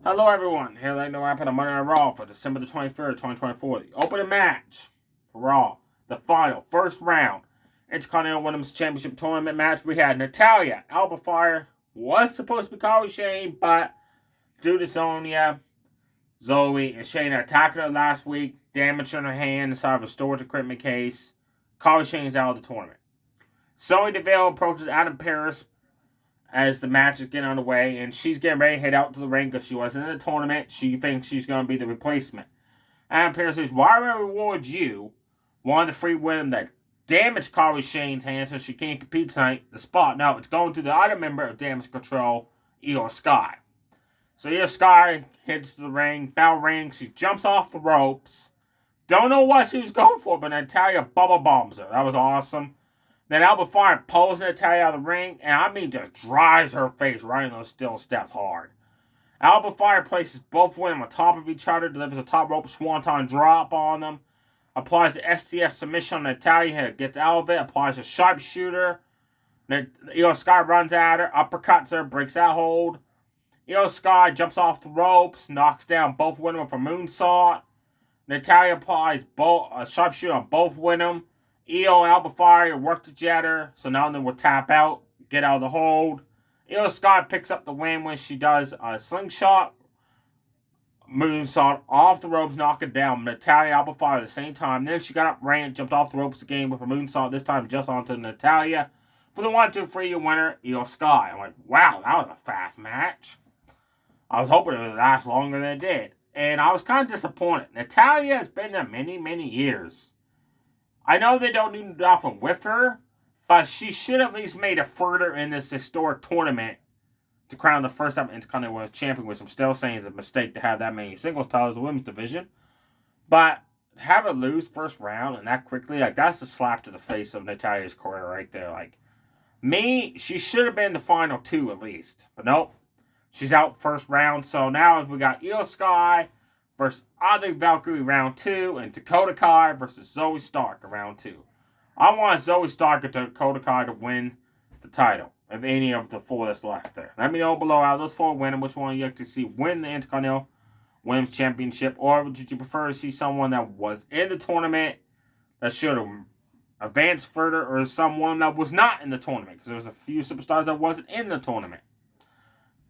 Hello everyone, here like to wrap up Monday Night Raw for December the 23rd, 2024. The opening match for Raw, the final, first round, Intercontinental Women's Championship Tournament match. We had Natalya, Alba Fire, was supposed to be Carly Shane, but due to Sonya, Zoe, and Shayna attacking her last week, damaging her hand inside of a storage equipment case, Carly Shane's out of the tournament. Sonya Deville approaches Adam Pearce as the match is getting underway, and she's getting ready to head out to the ring because she wasn't in the tournament. She thinks she's going to be the replacement. Adam Pearce says, "Why would I reward you? One of the free women that damaged Carly Shane's hand so she can't compete tonight, the spot. No, it's going to the other member of Damage Control, EOS Sky." So EOS Sky heads to the ring, bell rings, she jumps off the ropes. Don't know what she was going for, but Natalya bubble bombs her. That was awesome. Then Alba Fire pulls Natalya out of the ring, and I mean just drives her face right in those steel steps hard. Alba Fire places both women on top of each other, delivers a top rope swanton drop on them, applies the STF submission on Natalya, gets out of it, applies a sharpshooter. EOS Sky runs at her, uppercuts her, breaks that hold. EOS Sky jumps off the ropes, knocks down both women with a moonsault. Natalya applies a sharpshooter on both women. EO and Alba Fire work together, so now they will tap out, get out of the hold. EO Sky picks up the win when she does a slingshot, moonsault off the ropes, knocking down Natalya, Alba Fire at the same time. Then she got up, ran, jumped off the ropes again with a moonsault, this time just onto Natalya. For the 1-2-3 winner, EO Sky. I'm like, wow, that was a fast match. I was hoping it would last longer than it did. And I was kind of disappointed. Natalya has been there many, many years. I know they don't do nothing with her, but she should at least made it further in this historic tournament to crown the first time Intercontinental Women's Champion, which I'm still saying is a mistake to have that many singles titles in the women's division. But have her lose first round and that quickly, like that's a slap to the face of Natalya's career right there. Like me, she should have been the final two at least, but nope, she's out first round. So now we got EO Sky versus Adi Valkyrie round 2, and Dakota Kai versus Zoe Stark round 2. I want Zoe Stark and Dakota Kai to win the title of any of the four that's left there. Let me know below out of those four winning which one you like to see win the Intercontinental Women's Championship, or would you prefer to see someone that was in the tournament that should have advanced further, or someone that was not in the tournament, because there was a few superstars that wasn't in the tournament.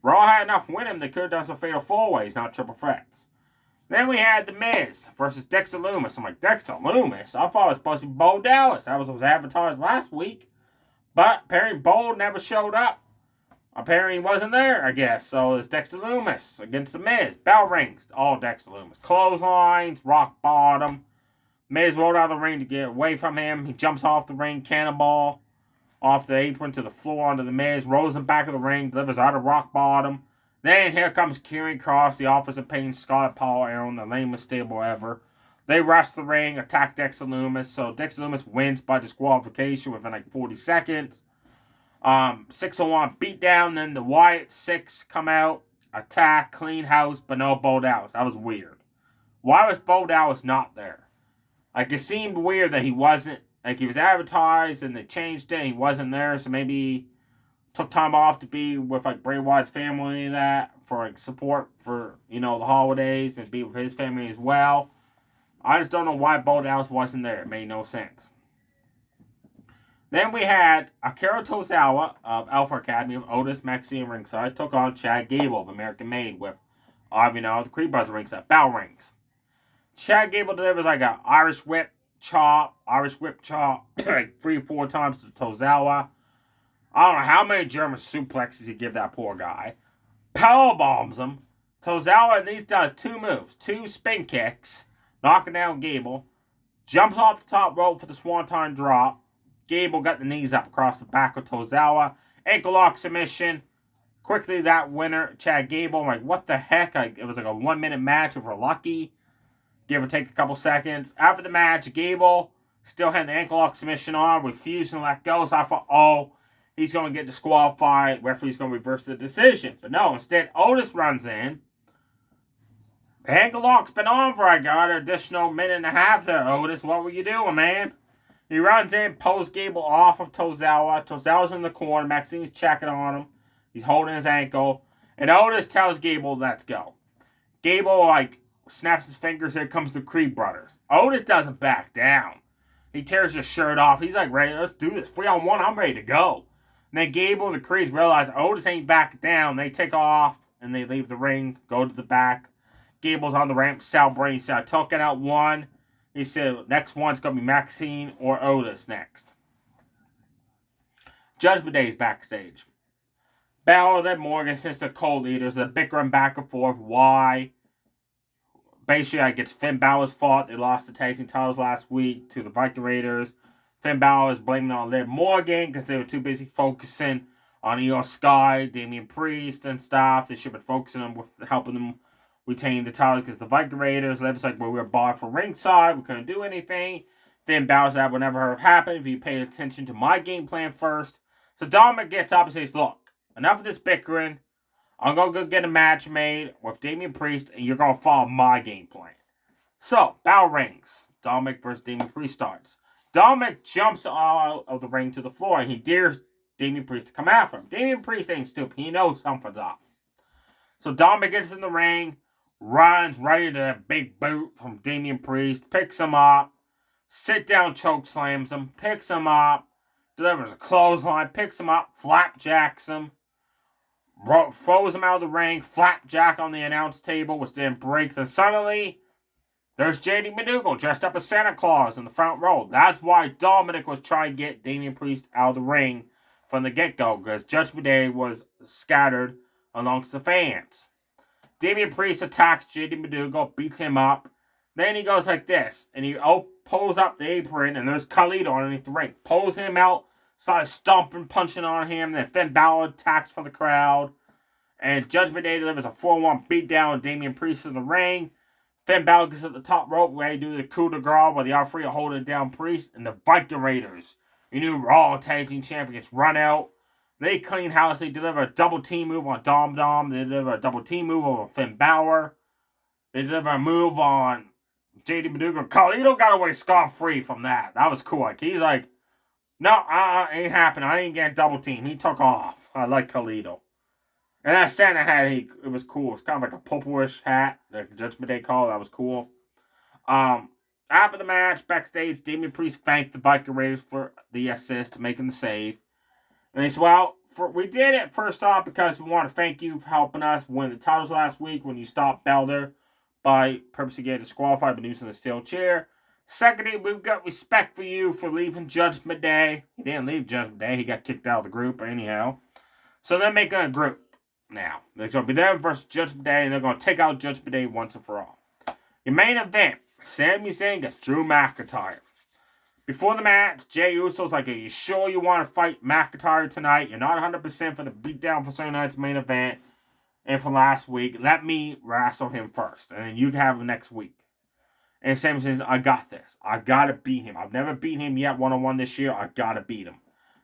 Raw had enough winning, they could have done some fatal four-ways, not triple threats. Then we had The Miz versus Dex Lumis. I'm like, Dex Lumis? I thought it was supposed to be Bo Dallas. That was advertised last week. But apparently Bo never showed up. Apparently he wasn't there, I guess. So it's Dex Lumis against The Miz. Bell rings. All Dex Lumis. Clotheslines, rock bottom. Miz rolled out of the ring to get away from him. He jumps off the ring, cannonball off the apron to the floor onto The Miz. Rolls him back of the ring, delivers out of rock bottom. Then here comes Kieran Cross, the Office of Pain, Scarlett Power Arrow, the lamest stable ever. They rush the ring, attack Dex Lumis. So Dex Lumis wins by disqualification within like 40 seconds. 601 beatdown. Then the Wyatt 6 come out, attack, clean house, but no Bo Dallas. That was weird. Why was Bo Dallas not there? Like it seemed weird that he wasn't. Like he was advertised and they changed it and he wasn't there. So maybe took time off to be with like Bray Wyatt's family and that for like support for, you know, the holidays and be with his family as well. I just don't know why Bo Dallas wasn't there. It made no sense. Then we had Akira Tozawa of Alpha Academy of Otis Maxine ringside took on Chad Gable of American Made with Arvino the Creed Brothers ringside. Bell rings. Chad Gable delivers like an Irish whip chop, like 3-4 times to Tozawa. I don't know how many German suplexes he give that poor guy. Power bombs him. Tozawa at least does 2 moves. 2 spin kicks. Knocking down Gable. Jumps off the top rope for the swanton drop. Gable got the knees up across the back of Tozawa. Ankle lock submission. Quickly that winner, Chad Gable. I'm like, what the heck? It was like a 1-minute match if we're lucky. Give or take a couple seconds. After the match, Gable still had the ankle lock submission on. Refused to let go. So I thought, oh, he's going to get disqualified. Referee's going to reverse the decision. But no, instead, Otis runs in. The ankle lock's been on for, I got an additional minute and a half there, Otis. What were you doing, man? He runs in, pulls Gable off of Tozawa. Tozawa's in the corner. Maxine's checking on him. He's holding his ankle. And Otis tells Gable, let's go. Gable, like, snaps his fingers. Here comes the Creed brothers. Otis doesn't back down. He tears his shirt off. He's like, ready, let's do this. 3-on-1, I'm ready to go. And then Gable and the Creeds realize Otis ain't backing down. They take off, and they leave the ring, go to the back. Gable's on the ramp, celebrating. He said, token out one. He said, next one's going to be Maxine or Otis next. Judgment Day's backstage. Balor and Morgan, since they're co-leaders, they're bickering back and forth. Why? Basically, I guess Finn Balor's fault. They lost the tag team titles last week to the Viking Raiders. Finn Balor is blaming on Liv Morgan because they were too busy focusing on EOS Sky, Damian Priest, and stuff. They should have been focusing on helping them retain the titles because the Viking Raiders, Liv's like, well, we were barred from ringside. We couldn't do anything. Finn Balor said that would never have happened if you paid attention to my game plan first. So Dominic gets up and says, look, enough of this bickering. I'm going to go get a match made with Damian Priest, and you're going to follow my game plan. So, bell rings. Dominic versus Damian Priest starts. Dominic jumps out of the ring to the floor, and he dares Damian Priest to come after him. Damian Priest ain't stupid. He knows something's up. So, Dominic gets in the ring, runs right into a big boot from Damian Priest, picks him up, sit down choke slams him, picks him up, delivers a clothesline, picks him up, flapjacks him, throws him out of the ring, flapjack on the announce table, which then breaks, and suddenly there's JD McDougal dressed up as Santa Claus in the front row. That's why Dominic was trying to get Damian Priest out of the ring from the get-go, because Judgment Day was scattered amongst the fans. Damian Priest attacks JD McDougal, beats him up. Then he goes like this, and he pulls up the apron, and there's Khalid underneath the ring. Pulls him out, starts stomping, punching on him. Then Finn Balor attacks from the crowd. And Judgment Day delivers a 4-1 beatdown of Damian Priest in the ring. Finn Balor gets at the top rope where they do the coup de grace while the referee are holding down Priest. And the Viking Raiders, your new Raw Tag Team Champions, run out. They clean house. They deliver a double team move on Dom Dom. They deliver a double team move on Finn Balor. They deliver a move on JD McDougal. Khalid got away scot-free from that. That was cool. Like, he's like, no, ain't happening. I ain't getting double team. He took off. I like Khalid. And that Santa hat, it was cool. It's kind of like a purplish hat. The Judgment Day call. That was cool. After the match, backstage, Damian Priest thanked the Viking Raiders for the assist, making the save. And he said, well, we did it first off because we want to thank you for helping us win the titles last week when you stopped Balor by purposely getting disqualified by using the steel chair. Secondly, we've got respect for you for leaving Judgment Day. He didn't leave Judgment Day. He got kicked out of the group anyhow. So they're making a group now. They're going to be there versus Judgment Day, and they're going to take out Judgment Day once and for all. Your main event, Sami Zayn against Drew McIntyre. Before the match, Jey Uso's like, are you sure you want to fight McIntyre tonight? You're not 100% for the beatdown for Sunday night's main event and for last week. Let me wrestle him first, and then you can have him next week. And Sami says, I got this. I got to beat him. I've never beaten him yet one-on-one this year. I got to beat him.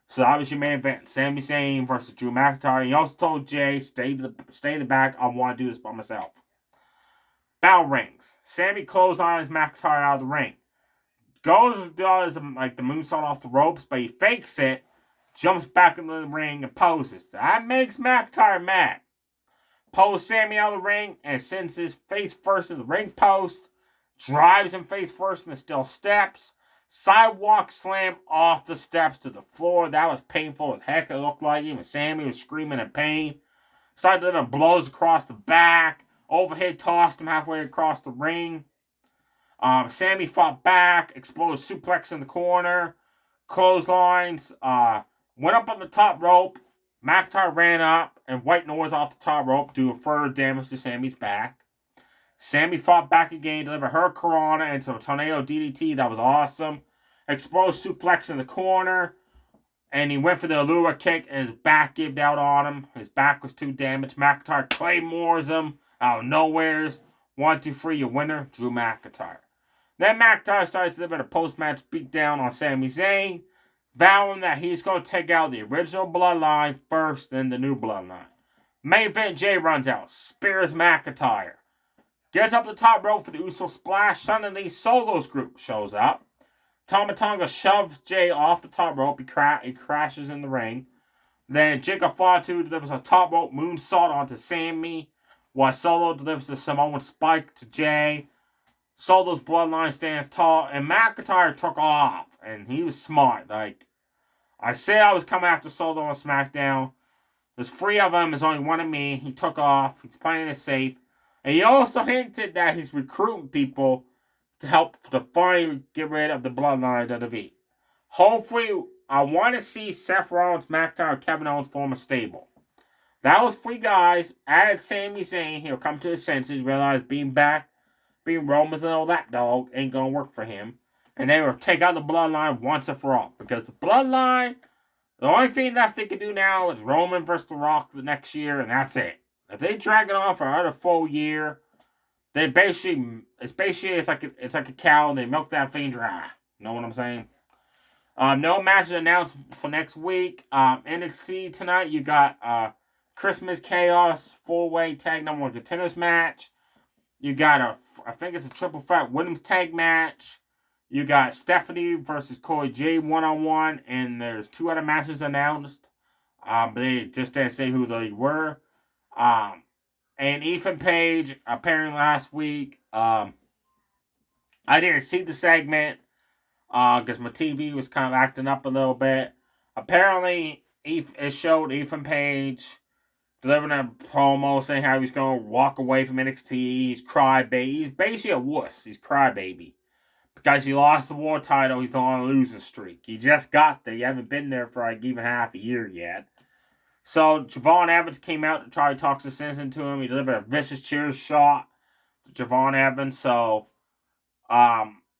So obviously main event, Sami Zayn versus Drew McIntyre. He also told Jey, stay in the back. I want to do this by myself. Bell rings. Sami clotheslines McIntyre out of the ring. Does like the moonsault off the ropes, but he fakes it, jumps back into the ring and poses. That makes McIntyre mad. Pulls Sami out of the ring and sends his face first in the ring post. Drives him face first in the steel steps. Sidewalk slam off the steps to the floor. That was painful as heck, it looked like. Even Sami was screaming in pain. Started delivering blows across the back. Overhead tossed him halfway across the ring. Sami fought back. Exploded suplex in the corner. Clotheslines. Went up on the top rope. McIntyre ran up and white noise off the top rope, doing further damage to Sami's back. Sami fought back again, delivered her Corona into a tornado DDT. That was awesome. Exposed suplex in the corner. And he went for the Allura kick, and his back gave out on him. His back was too damaged. McIntyre claymores him out of nowheres. 1, 2, 3, your winner, Drew McIntyre. Then McIntyre starts delivering a post-match beatdown on Sami Zayn, vowing that he's going to take out the original bloodline first, then the new bloodline. Main event, Jey runs out, spears McIntyre. Gets up the top rope for the Uso splash. Suddenly, Solo's group shows up. Tama Tonga shoves Jey off the top rope. He crashes in the ring. Then Jacob Fatu delivers a top rope moonsault onto Sami. while Solo delivers the Samoan spike to Jay. Solo's bloodline stands tall, and McIntyre took off, and he was smart. Like, I said I was coming after Solo on SmackDown. There's 3 of them, there's only 1 of me. He took off, he's playing it safe. And he also hinted that he's recruiting people to help to finally get rid of the bloodline of WWE. Hopefully, I want to see Seth Rollins, McIntyre, Kevin Owens form a stable. That was 3 guys. Add Sami Zayn, he'll come to his senses, realize being Romans and all that dog ain't gonna work for him. And they will take out the bloodline once and for all. Because the bloodline, the only thing that they can do now is Roman versus The Rock the next year, and that's it. If they drag it on for another full year, it's like a cow, and they milk that thing dry. Know what I'm saying? No matches announced for next week. NXT tonight, you got Christmas Chaos 4-way tag number 1 contenders match. You got I think it's a triple threat women's tag match. You got Stephanie versus Corey J 1-on-1, and there's 2 other matches announced. But they just didn't say who they were. And Ethan Page, apparently last week, I didn't see the segment, because my TV was kind of acting up a little bit. Apparently, it showed Ethan Page delivering a promo saying how he's going to walk away from NXT. He's crybaby. He's basically a wuss. He's crybaby. Because he lost the war title, he's on a losing streak. He just got there. You haven't been there for like even half a year yet. So, Javon Evans came out to try to talk some sense into him. He delivered a vicious chair shot to Javon Evans. So,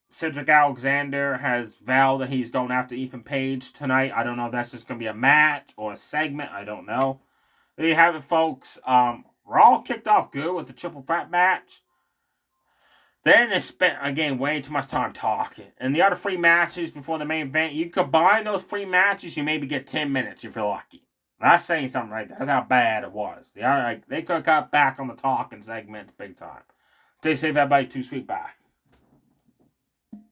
Cedric Alexander has vowed that he's going after Ethan Page tonight. I don't know if that's just going to be a match or a segment. I don't know. There you have it, folks. Raw kicked off good with the triple threat match. Then they spent, again, way too much time talking. And the other 3 matches before the main event, you combine those 3 matches, you maybe get 10 minutes if you're lucky. I'm not saying something right there. That's how bad it was. They could have cut back on the talking segment big time. Stay safe, everybody. Too sweet. Bye.